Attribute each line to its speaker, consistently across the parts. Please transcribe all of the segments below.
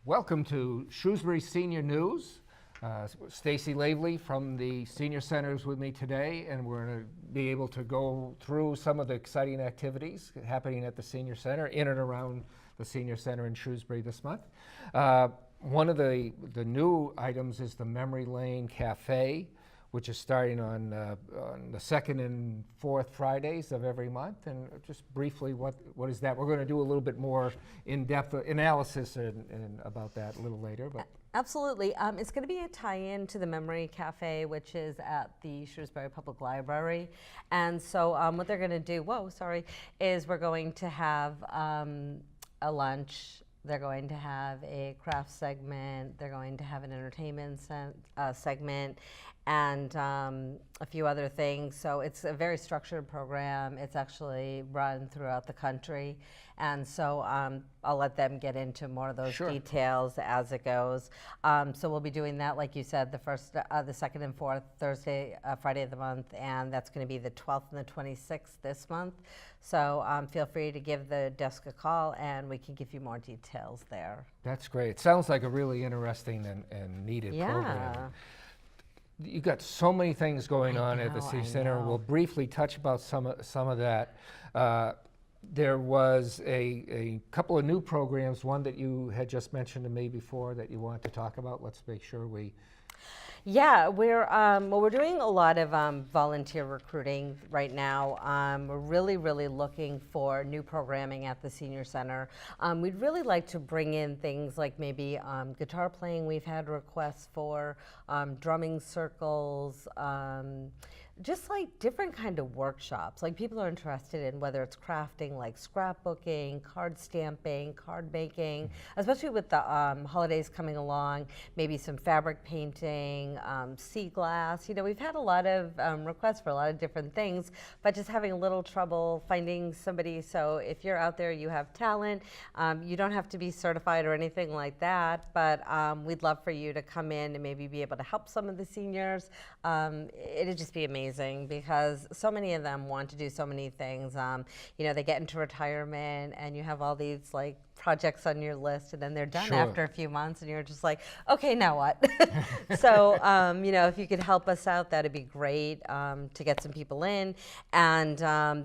Speaker 1: Welcome to Shrewsbury Senior News. Stacey Lavely from the Senior Center is with me today, and we're going to be able to go through some of the exciting activities happening at the Senior Center, in and around the Senior Center in Shrewsbury this month. One of the new items is the Memory Lane Cafe, which is starting on the second and fourth Fridays of every month. And just briefly, what is that? We're going to do a little bit more in-depth analysis about that a little later. But
Speaker 2: absolutely. It's going to be a tie-in to the Memory Cafe, which is at the Shrewsbury Public Library. And so what they're going to do, is we're going to have a lunch. They're going to have a craft segment. They're going to have an entertainment segment, and a few other things. So it's a very structured program. It's actually run throughout the country. And so I'll let them get into more of those details as it goes. So we'll be doing that, like you said, the second and fourth Friday of the month, and that's going to be the 12th and the 26th this month. So feel free to give the desk a call, and we can give you more details there.
Speaker 1: That's great. It sounds like a really interesting and needed program. You've got so many things going on at the Senior Center. We'll briefly touch about some of that. There was a couple of new programs, one that you had just mentioned to me before that you wanted to talk about. Let's make sure we...
Speaker 2: Yeah, we're doing a lot of volunteer recruiting right now. We're really looking for new programming at the Senior Center. We'd really like to bring in things like maybe guitar playing. We've had requests for drumming circles, just like different kind of workshops. Like people are interested in whether it's crafting, like scrapbooking, card stamping, card making, especially with the holidays coming along, maybe some fabric painting, sea glass. You know, we've had a lot of requests for a lot of different things, but just having a little trouble finding somebody. So if you're out there, you have talent, you don't have to be certified or anything like that, but we'd love for you to come in and maybe be able to help some of the seniors. It'd just be amazing, because so many of them want to do so many things. You know, they get into retirement and you have all these like projects on your list, and then they're done after a few months, and you're just like, okay, now what? So, you know, if you could help us out, that'd be great, to get some people in. And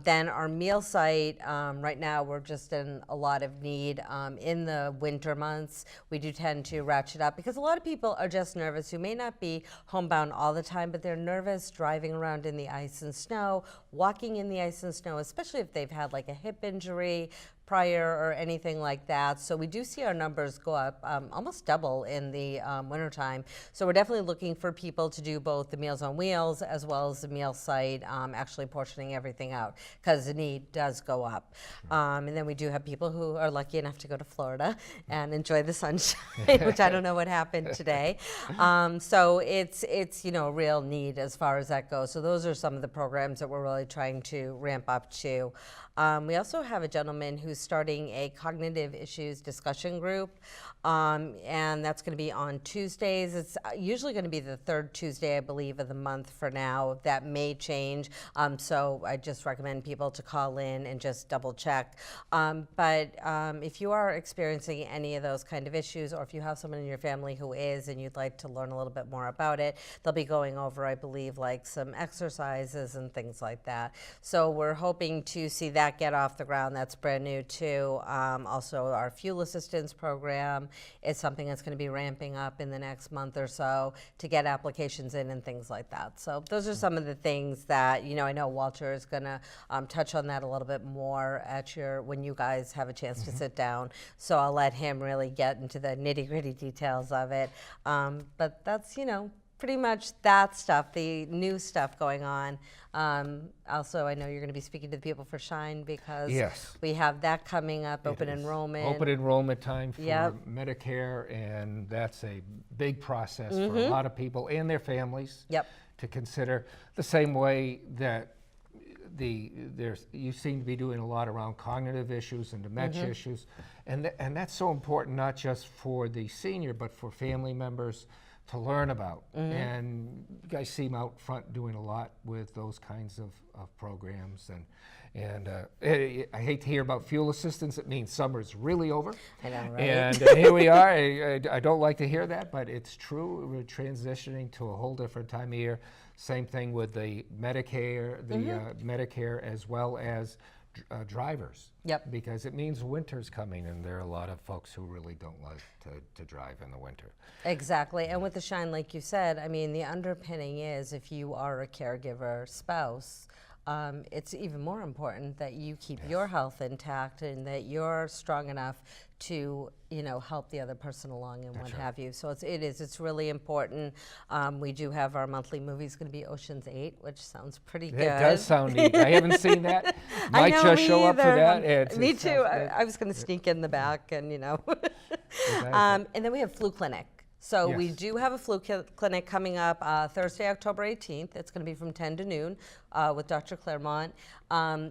Speaker 2: then our meal site, right now we're just in a lot of need. In the winter months, we do tend to ratchet up because a lot of people are just nervous who may not be homebound all the time, but they're nervous driving around in the ice and snow, walking in the ice and snow, especially if they've had like a hip injury prior or anything like that. So we do see our numbers go up almost double in the wintertime. So we're definitely looking for people to do both the Meals on Wheels as well as the meal site, actually portioning everything out, because the need does go up. And then we do have people who are lucky enough to go to Florida and enjoy the sunshine, which I don't know what happened today. So it's you know, a real need as far as that goes. So those are some of the programs that we're really trying to ramp up to. We also have a gentleman who's starting a cognitive issues discussion group, and that's going to be on Tuesdays. It's usually going to be the third Tuesday, I believe, of the month for now. That may change, so I just recommend people to call in and just double check. But if you are experiencing any of those kind of issues, or if you have someone in your family who is and you'd like to learn a little bit more about it, they'll be going over, I believe, like some exercises and things like that. So we're hoping to see that get off the ground. That's brand new too. Also, our fuel assistance program is something that's going to be ramping up in the next month or so to get applications in and things like that. So those are some of the things that, you know, I know Walter is going to touch on that a little bit more at when you guys have a chance to sit down. So I'll let him really get into the nitty-gritty details of it. But that's, you know, pretty much that stuff, the new stuff going on. Also, I know you're going to be speaking to the people for Shine, because we have that coming up, open enrollment.
Speaker 1: Open enrollment time for Medicare, and that's a big process for a lot of people and their families to consider. The same way that you seem to be doing a lot around cognitive issues and dementia issues, and that's so important, not just for the senior, but for family members, to learn about. And you guys seem out front doing a lot with those kinds of programs. And I hate to hear about fuel assistance. It means summer's really over.
Speaker 2: I know, right?
Speaker 1: And here we are. I don't like to hear that, but it's true. We're transitioning to a whole different time of year. Same thing with the Medicare, Medicare as well as drivers.
Speaker 2: Yep.
Speaker 1: Because it means winter's coming, and there are a lot of folks who really don't like to drive in the winter.
Speaker 2: Exactly. And with the Shine, like you said, I mean, the underpinning is if you are a caregiver spouse, it's even more important that you keep your health intact and that you're strong enough to, help the other person along and what have you. So it's really important. We do have our monthly movie is going to be Ocean's 8, which sounds pretty good.
Speaker 1: It does sound neat. I haven't seen that.
Speaker 2: I
Speaker 1: Might
Speaker 2: know,
Speaker 1: just
Speaker 2: me
Speaker 1: show up for
Speaker 2: either.
Speaker 1: that.
Speaker 2: Me too. I was going to sneak in the back and, and then we have Flu Clinic. So we do have a flu clinic coming up Thursday, October 18th. It's going to be from 10 to noon with Dr. Claremont.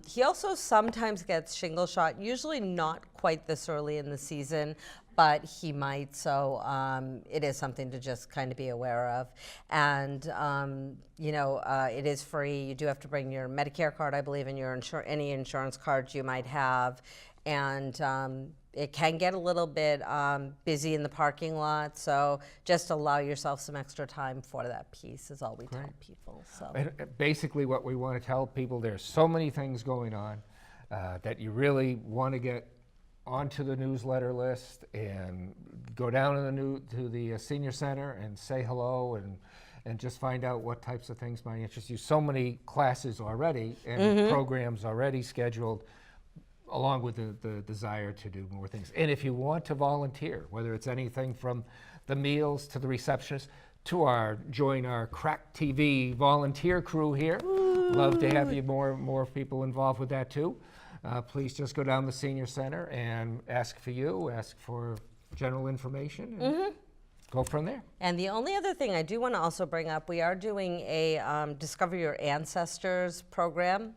Speaker 2: He also sometimes gets shingle shot, usually not quite this early in the season, but he might. So it is something to just kind of be aware of. And, it is free. You do have to bring your Medicare card, I believe, and your any insurance cards you might have. And it can get a little bit busy in the parking lot, so just allow yourself some extra time for that piece is all we tell people. So
Speaker 1: basically what we want to tell people, there's so many things going on that you really want to get onto the newsletter list and go down to the Senior Center and say hello and just find out what types of things might interest you. So many classes already and programs already scheduled, along with the desire to do more things. And if you want to volunteer, whether it's anything from the meals to the receptionist to join our Crack TV volunteer crew here. Love to have you more people involved with that too. Please just go down the Senior Center and ask for general information, and go from there.
Speaker 2: And the only other thing I do want to also bring up, we are doing a Discover Your Ancestors program.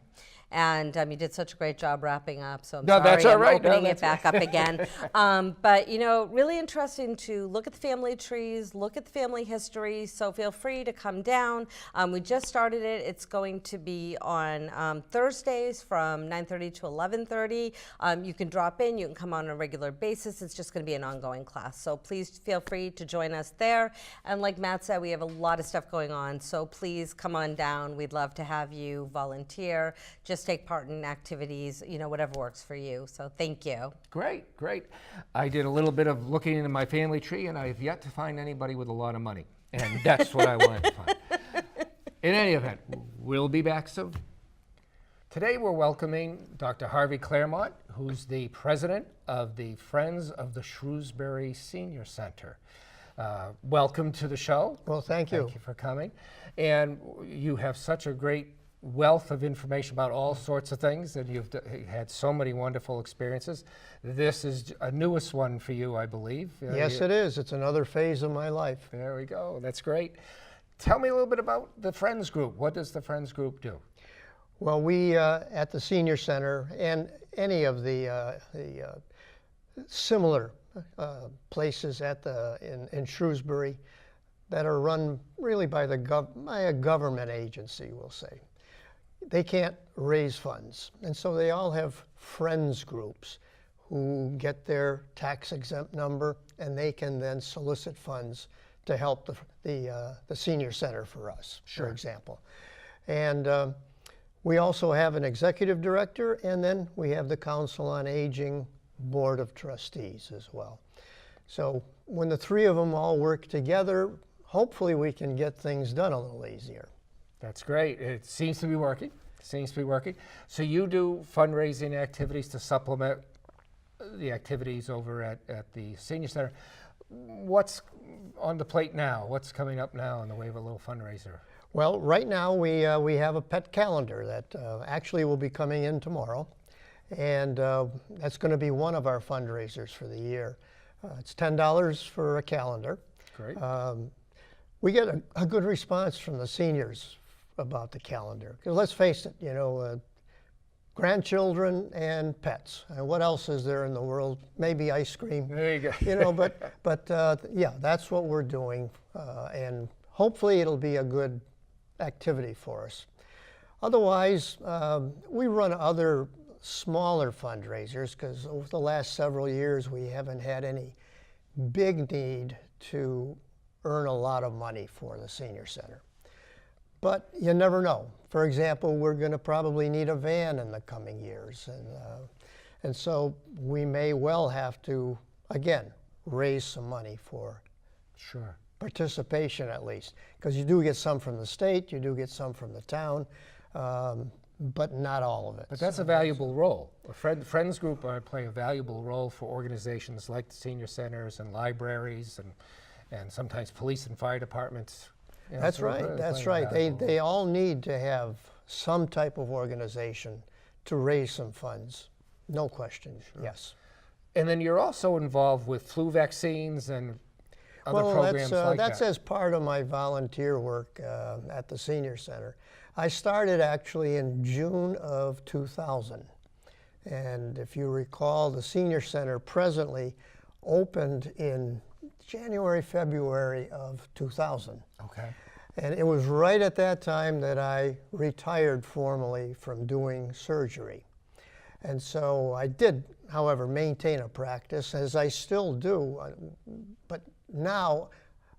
Speaker 2: And you did such a great job wrapping up, so I'm sorry
Speaker 1: that's all right.
Speaker 2: I'm opening it back up again. But, really interesting to look at the family trees, look at the family history, so feel free to come down. We just started it. It's going to be on Thursdays from 9:30 to 11:30. You can drop in. You can come on a regular basis. It's just going to be an ongoing class, so please feel free to join us there. And like Matt said, we have a lot of stuff going on, so please come on down. We'd love to have you volunteer. Just take part in activities, whatever works for you. So thank you.
Speaker 1: Great. I did a little bit of looking into my family tree, and I've yet to find anybody with a lot of money. And that's what I wanted to find. In any event, we'll be back soon. Today we're welcoming Dr. Harvey Claremont, who's the president of the Friends of the Shrewsbury Senior Center. Welcome to the show.
Speaker 3: Well, thank you.
Speaker 1: Thank you for coming. And you have such a great wealth of information about all sorts of things, and you've had so many wonderful experiences. This is a newest one for you, I believe.
Speaker 3: Yes, it is. It's another phase of my life.
Speaker 1: There we go. That's great. Tell me a little bit about the Friends Group. What does the Friends Group do?
Speaker 3: Well, we at the Senior Center and any of the similar places in Shrewsbury that are run really by a government agency, we'll say. They can't raise funds, and so they all have friends groups who get their tax-exempt number, and they can then solicit funds to help the Senior Center for us, for example. And we also have an executive director, and then we have the Council on Aging Board of Trustees as well. So when the three of them all work together, hopefully we can get things done a little easier.
Speaker 1: That's great. It seems to be working. So you do fundraising activities to supplement the activities over at the Senior Center. What's on the plate now? What's coming up now in the way of a little fundraiser?
Speaker 3: Well, right now we have a pet calendar that actually will be coming in tomorrow, and that's going to be one of our fundraisers for the year. It's $10 for a calendar.
Speaker 1: Great.
Speaker 3: We get a good response from the seniors about the calendar. Because let's face it, grandchildren and pets. And what else is there in the world? Maybe ice cream.
Speaker 1: There you go.
Speaker 3: You know, but yeah, that's what we're doing, and hopefully it'll be a good activity for us. Otherwise, we run other smaller fundraisers because over the last several years we haven't had any big need to earn a lot of money for the senior center. But you never know. For example, we're going to probably need a van in the coming years, and so we may well have to again raise some money for
Speaker 1: Sure.
Speaker 3: participation at least, because you do get some from the state, you do get some from the town, but not all of it.
Speaker 1: But that's a valuable role. A Friends Group play a valuable role for organizations like the senior centers and libraries and sometimes police and fire departments. You know,
Speaker 3: That's
Speaker 1: so
Speaker 3: right.
Speaker 1: really
Speaker 3: That's
Speaker 1: playing a
Speaker 3: right.
Speaker 1: valuable
Speaker 3: They
Speaker 1: role.
Speaker 3: all need to have some type of organization to raise some funds. No question. Yes.
Speaker 1: And then you're also involved with flu vaccines and other programs like
Speaker 3: that's
Speaker 1: that.
Speaker 3: as part of my volunteer work at the senior center. I started actually in June of 2000, and if you recall, the senior center presently opened in January, February of 2000.
Speaker 1: Okay.
Speaker 3: And it was right at that time that I retired formally from doing surgery. And so I did, however, maintain a practice, as I still do, but now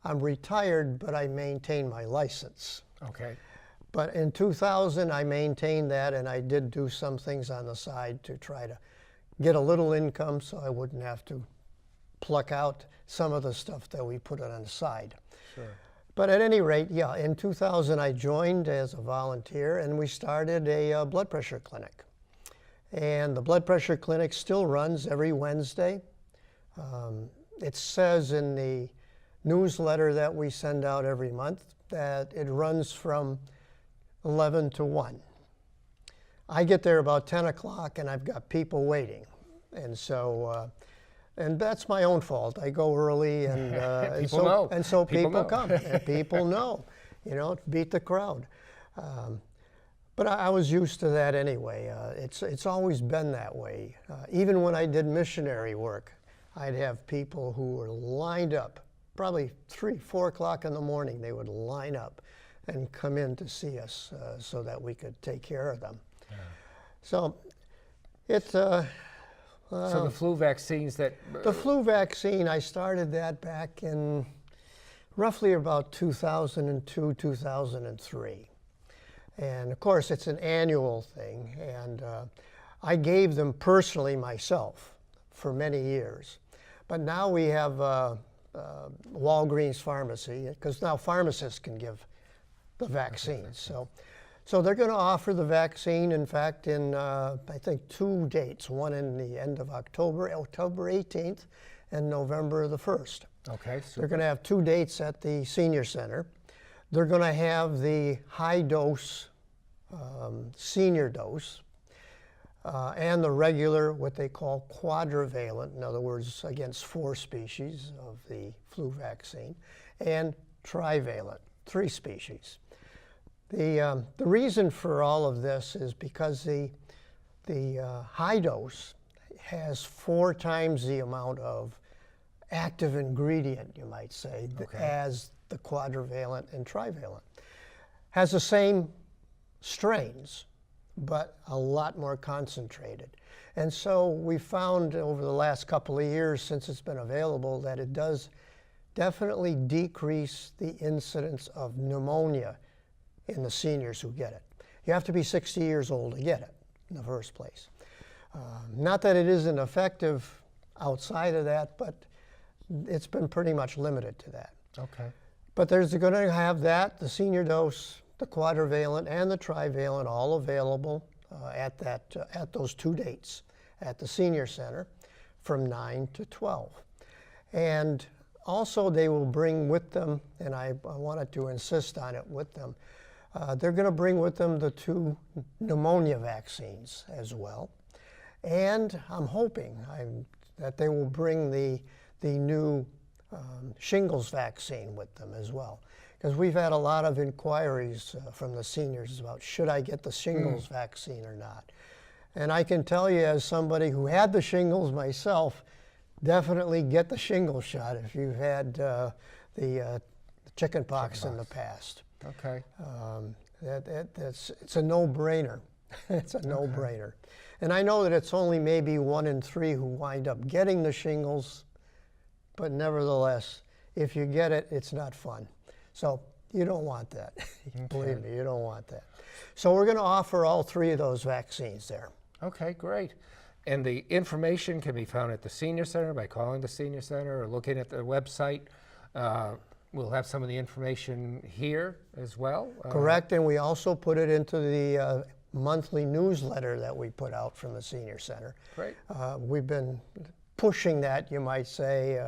Speaker 3: I'm retired, but I maintain my license.
Speaker 1: Okay.
Speaker 3: But in 2000, I maintained that, and I did do some things on the side to try to get a little income so I wouldn't have to pluck out some of the stuff that we put on the side.
Speaker 1: Sure.
Speaker 3: But at any rate, yeah, in 2000 I joined as a volunteer, and we started a blood pressure clinic. And the blood pressure clinic still runs every Wednesday. It says in the newsletter that we send out every month that it runs from 11 to 1. I get there about 10 o'clock and I've got people waiting. And so, and that's my own fault. I go early and,
Speaker 1: People know.
Speaker 3: and so
Speaker 1: People
Speaker 3: people
Speaker 1: know.
Speaker 3: come and people know, you know, beat the crowd. But I was used to that anyway. It's always been that way. Even when I did missionary work, I'd have people who were lined up, probably 3, 4 o'clock in the morning, they would line up and come in to see us so that we could take care of them. Yeah. So it's...
Speaker 1: So the flu vaccines that...
Speaker 3: The flu vaccine, I started that back in roughly about 2002, 2003. And of course, it's an annual thing. And I gave them personally myself for many years. But now we have Walgreens Pharmacy, because now pharmacists can give the vaccines. So they're going to offer the vaccine, in fact, in I think 2 dates, one in the end of October, October 18th, and November the 1st.
Speaker 1: Okay,
Speaker 3: They're
Speaker 1: super.
Speaker 3: going to have 2 dates at the senior center. They're going to have the high dose, senior dose, and the regular, what they call quadrivalent, in other words, against 4 species of the flu vaccine, and trivalent, 3 species. The reason for all of this is because the high dose has 4 times the amount of active ingredient, you might say,
Speaker 1: Okay.
Speaker 3: as the quadrivalent and trivalent. Has the same strains, but a lot more concentrated. And so we found over the last couple of years since it's been available that it does definitely decrease the incidence of pneumonia in the seniors who get it. You have to be 60 years old to get it in the first place. Not that it isn't effective outside of that, but it's been pretty much limited to that.
Speaker 1: Okay.
Speaker 3: But there's going to have that, the senior dose, the quadrivalent, and the trivalent all available at those 2 dates at the senior center from 9 to 12. And also they will bring with them, and I wanted to insist on it with them, they're going to bring with them the 2 pneumonia vaccines as well. And I'm hoping that they will bring the new shingles vaccine with them as well. Because we've had a lot of inquiries from the seniors about should I get the shingles vaccine or not. And I can tell you, as somebody who had the shingles myself, definitely get the shingle shot if you've had the chicken pox in the past.
Speaker 1: Okay.
Speaker 3: It's a no-brainer. It's a no-brainer. And I know that it's only maybe 1 in 3 who wind up getting the shingles, but nevertheless, if you get it, it's not fun. So you don't want that. Believe me, you don't want that. So we're going to offer all 3 of those vaccines there.
Speaker 1: Okay, great. And the information can be found at the Senior Center by calling the Senior Center or looking at the website. We'll have some of the information here as well.
Speaker 3: Correct, and we also put it into the monthly newsletter that we put out from the Senior Center.
Speaker 1: Great.
Speaker 3: We've been pushing that, you might say,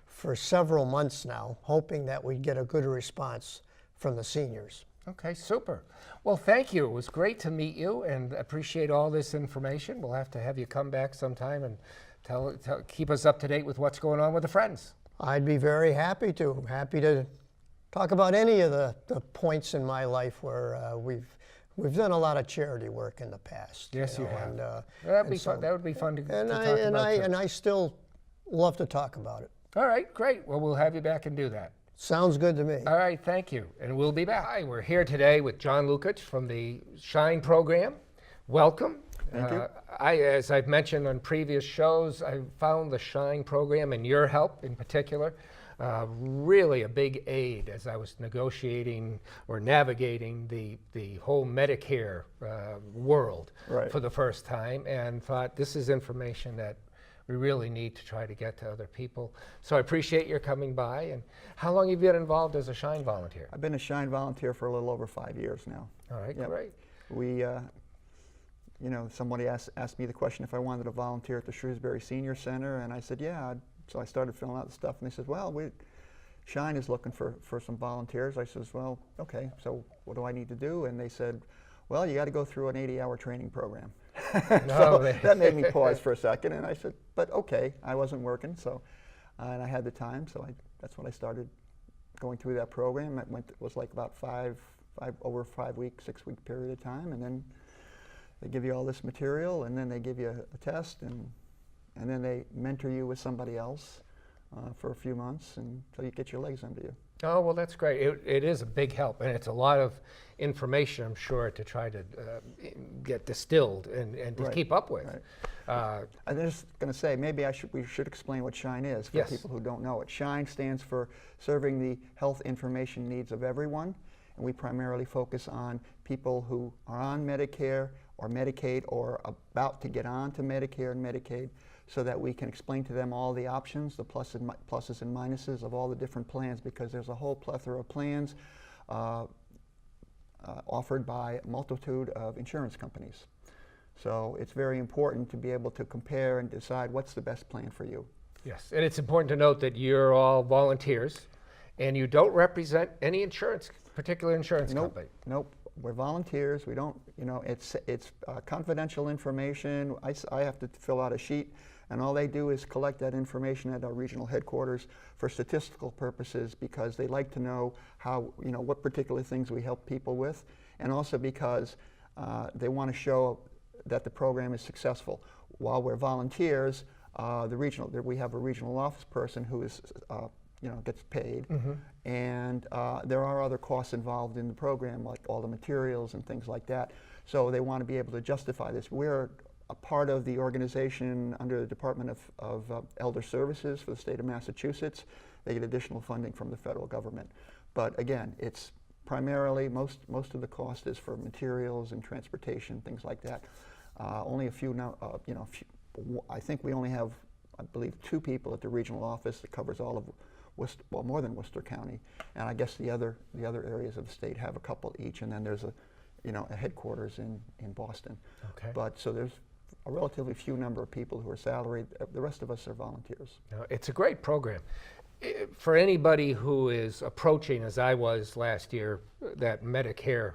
Speaker 3: for several months now, hoping that we'd get a good response from the seniors.
Speaker 1: Okay, super. Well, thank you. It was great to meet you and appreciate all this information. We'll have to have you come back sometime and keep us up to date with what's going on with the Friends.
Speaker 3: I'd be very happy to talk about any of the points in my life where we've done a lot of charity work in the past.
Speaker 1: Yes, you have.
Speaker 3: And,
Speaker 1: That would be fun to talk about.
Speaker 3: And I still love to talk about it.
Speaker 1: All right, great. Well, we'll have you back and do that.
Speaker 3: Sounds good to me.
Speaker 1: All right, thank you. And we'll be back. Hi, we're here today with John Lukach from the SHINE program. Welcome.
Speaker 4: Thank you.
Speaker 1: As I've mentioned on previous shows, I found the SHINE program and your help in particular really a big aid as I was negotiating or navigating the whole Medicare world for the first time, and thought this is information that we really need to try to get to other people. So I appreciate your coming by. And how long have you been involved as a SHINE volunteer?
Speaker 4: I've been a SHINE volunteer for a little over 5 years now.
Speaker 1: All right,
Speaker 4: Yep.
Speaker 1: great.
Speaker 4: We, somebody asked me the question if I wanted to volunteer at the Shrewsbury Senior Center, and I said, yeah. So I started filling out the stuff, and they said, well, SHINE is looking for some volunteers. I said, well, okay, so what do I need to do? And they said, well, you got to go through an 80-hour training program. So that made me pause for a second, and I said, but okay, I wasn't working, so, and I had the time, so that's when I started going through that program. It was like about over 5 week, 6 week period of time, and then they give you all this material, and then they give you a test, and then they mentor you with somebody else for a few months until you get your legs under you.
Speaker 1: Oh, well, that's great. It is a big help, and it's a lot of information, I'm sure, to try to get distilled and to keep up with.
Speaker 4: Right. I'm just going to say, maybe we should explain what SHINE is for people who don't know it. SHINE stands for Serving the Health Information Needs of Everyone, and we primarily focus on people who are on Medicare or Medicaid or about to get on to Medicare and Medicaid, so that we can explain to them all the options, the pluses and minuses of all the different plans, because there's a whole plethora of plans offered by a multitude of insurance companies. So it's very important to be able to compare and decide what's the best plan for you.
Speaker 1: Yes, and it's important to note that you're all volunteers, and you don't represent any particular insurance company.
Speaker 4: Nope. We're volunteers. We don't, it's confidential information. I have to fill out a sheet, and all they do is collect that information at our regional headquarters for statistical purposes, because they like to know how, what particular things we help people with, and also because they want to show that the program is successful. While we're volunteers, we have a regional office person who is gets paid, and there are other costs involved in the program, like all the materials and things like that. So they want to be able to justify this. We're a part of the organization under the Department of Elder Services for the state of Massachusetts. They get additional funding from the federal government. But again, it's primarily, most of the cost is for materials and transportation, things like that. Only a few now, I think we only have, I believe, 2 people at the regional office that covers all of Worcester, well, more than Worcester County, and I guess the other areas of the state have a couple each, and then there's a headquarters in Boston.
Speaker 1: Okay.
Speaker 4: But so there's a relatively few number of people who are salaried. The rest of us are volunteers.
Speaker 1: No, it's a great program. For anybody who is approaching, as I was last year, that Medicare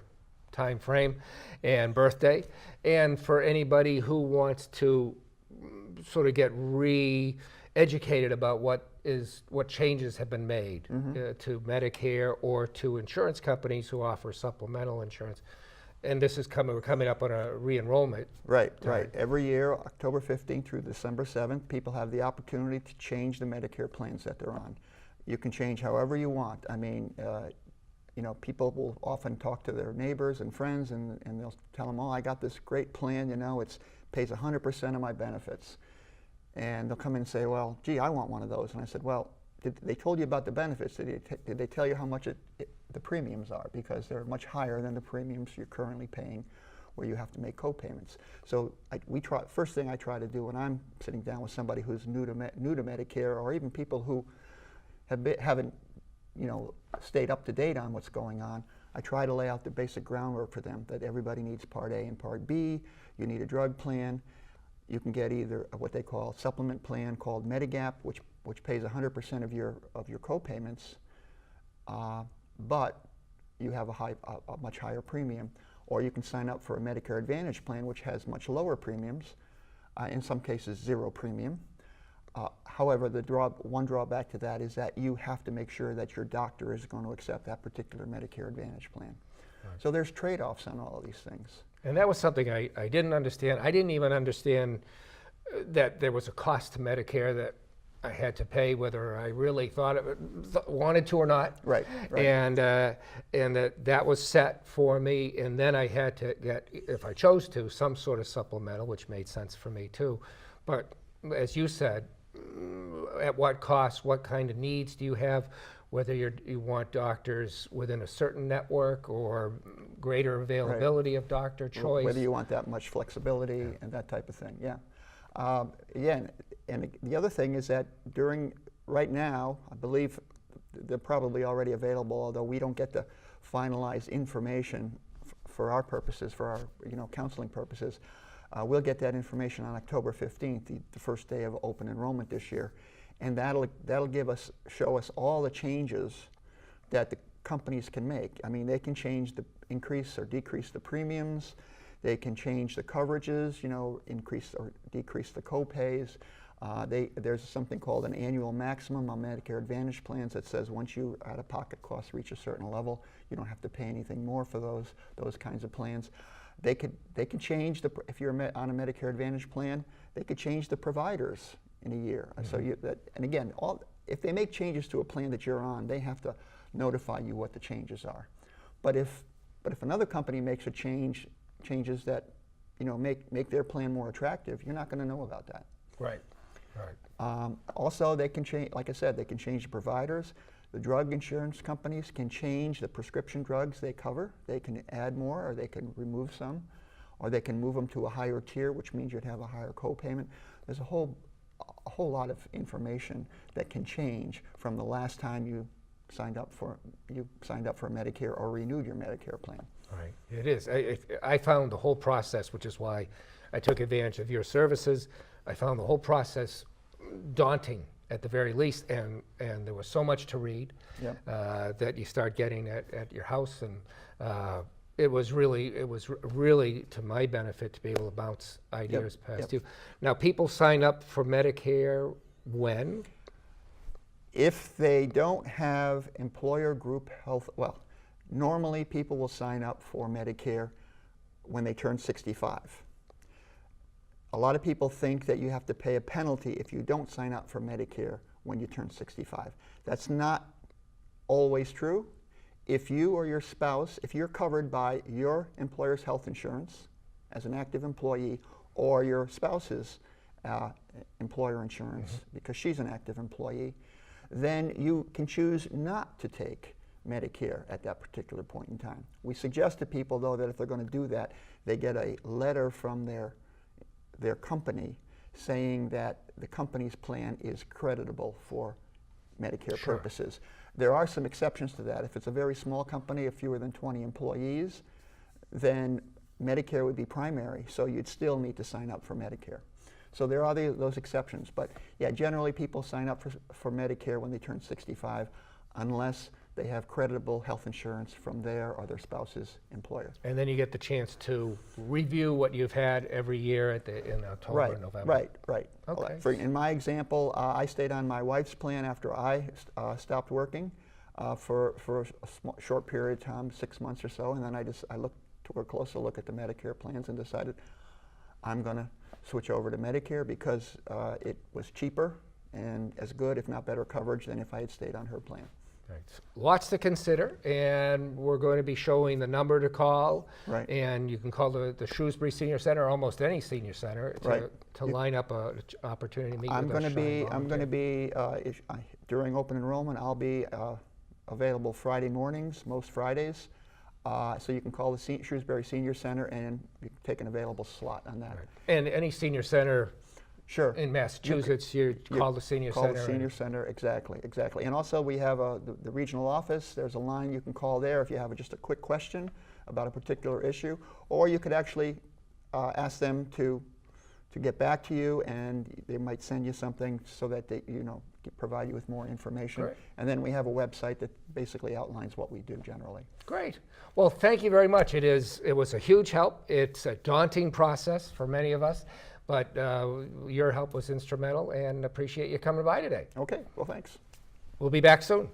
Speaker 1: time frame and birthday, and for anybody who wants to sort of get re-educated about what changes have been made to Medicare or to insurance companies who offer supplemental insurance, and this is we're coming up on a re-enrollment.
Speaker 4: Right,
Speaker 1: time.
Speaker 4: right. Every year, October 15th through December 7th, people have the opportunity to change the Medicare plans that they're on. You can change however you want. I mean, you know, people will often talk to their neighbors and friends, and they'll tell them, oh, I got this great plan, you know, it pays 100% of my benefits. And they'll come in and say, well, gee, I want one of those. And I said, well, they told you about the benefits. Did they tell you how much the premiums are? Because they're much higher than the premiums you're currently paying, where you have to make co-payments. So first thing I try to do when I'm sitting down with somebody who's new to Medicare, or even people who haven't, you know, stayed up to date on what's going on, I try to lay out the basic groundwork for them, that everybody needs Part A and Part B. You need a drug plan. You can get either what they call a supplement plan called Medigap, which pays 100% of your co-payments, but you have a much higher premium. Or you can sign up for a Medicare Advantage plan, which has much lower premiums, in some cases 0 premium. However, one drawback to that is that you have to make sure that your doctor is going to accept that particular Medicare Advantage plan. Right. So there's trade-offs on all of these things.
Speaker 1: And that was something I didn't understand. I didn't even understand that there was a cost to Medicare that I had to pay, whether I really wanted to or not.
Speaker 4: Right.
Speaker 1: And that was set for me, and then I had to get, if I chose to, some sort of supplemental, which made sense for me too. But as you said, at what cost, what kind of needs do you have, whether you want doctors within a certain network or greater availability of doctor choice.
Speaker 4: Whether you want that much flexibility and that type of thing, yeah. And the other thing is that right now, I believe they're probably already available, although we don't get the finalized information for our purposes, for our counseling purposes. We'll get that information on October 15th, the first day of open enrollment this year, and that'll show us all the changes that the companies can make. I mean, they can increase or decrease the premiums. They can change the coverages, increase or decrease the co-pays. There's something called an annual maximum on Medicare Advantage plans that says once you out-of-pocket costs reach a certain level, you don't have to pay anything more for those kinds of plans. They could change if you're on a Medicare Advantage plan, they could change the providers in a year. Mm-hmm. So and again, if they make changes to a plan that you're on, they have to notify you what the changes are. But if another company makes changes that make their plan more attractive, you're not going to know about that.
Speaker 1: Right.
Speaker 4: Also, they can change, like I said, they can change the providers. The drug insurance companies can change the prescription drugs they cover. They can add more, or they can remove some, or they can move them to a higher tier, which means you'd have a higher co-payment. There's a whole lot of information that can change from the last time you signed up for Medicare or renewed your Medicare plan.
Speaker 1: Right, it is. I found the whole process, which is why I took advantage of your services. I found the whole process daunting at the very least, and there was so much to read. Yep. That you start getting at your house, and it was really to my benefit to be able to bounce ideas past you. Now, people sign up for Medicare when?
Speaker 4: If they don't have employer group health, well, normally people will sign up for Medicare when they turn 65. A lot of people think that you have to pay a penalty if you don't sign up for Medicare when you turn 65. That's not always true. If you or your spouse, if you're covered by your employer's health insurance as an active employee, or your spouse's employer insurance, because she's an active employee, then you can choose not to take Medicare at that particular point in time. We suggest to people, though, that if they're going to do that, they get a letter from their company saying that the company's plan is creditable for Medicare purposes. There are some exceptions to that. If it's a very small company of fewer than 20 employees, then Medicare would be primary, so you'd still need to sign up for Medicare. So there are those exceptions, but yeah, generally people sign up for Medicare when they turn 65 unless they have creditable health insurance from their or their spouse's employer.
Speaker 1: And then you get the chance to review what you've had every year in October and November.
Speaker 4: Right.
Speaker 1: Okay.
Speaker 4: In my example, I stayed on my wife's plan after I stopped working for a short period of time, 6 months or so, and then I took a closer look at the Medicare plans and decided I'm going to switch over to Medicare because it was cheaper and as good, if not better, coverage than if I had stayed on her plan.
Speaker 1: Right. So lots to consider, and we're going to be showing the number to call.
Speaker 4: Right.
Speaker 1: And you can call the Shrewsbury Senior Center, or almost any senior center, to,
Speaker 4: Right.
Speaker 1: to line up an opportunity to meet
Speaker 4: I'm
Speaker 1: with
Speaker 4: going
Speaker 1: us.
Speaker 4: to be, during open enrollment, I'll be available Friday mornings, most Fridays. So you can call the Shrewsbury Senior Center and you can take an available slot on that.
Speaker 1: Right. And any senior center
Speaker 4: Sure.
Speaker 1: in Massachusetts, you call the senior
Speaker 4: Call
Speaker 1: center.
Speaker 4: the senior center, exactly. And also we have the regional office. There's a line you can call there if you have just a quick question about a particular issue, or you could actually ask them to get back to you, and they might send you something so that they provide you with more information.
Speaker 1: Great.
Speaker 4: And then we have a website that basically outlines what we do generally.
Speaker 1: Great. Well, thank you very much. It was a huge help. It's a daunting process for many of us, but your help was instrumental, and appreciate you coming by today.
Speaker 4: Okay, well, thanks.
Speaker 1: We'll be back soon.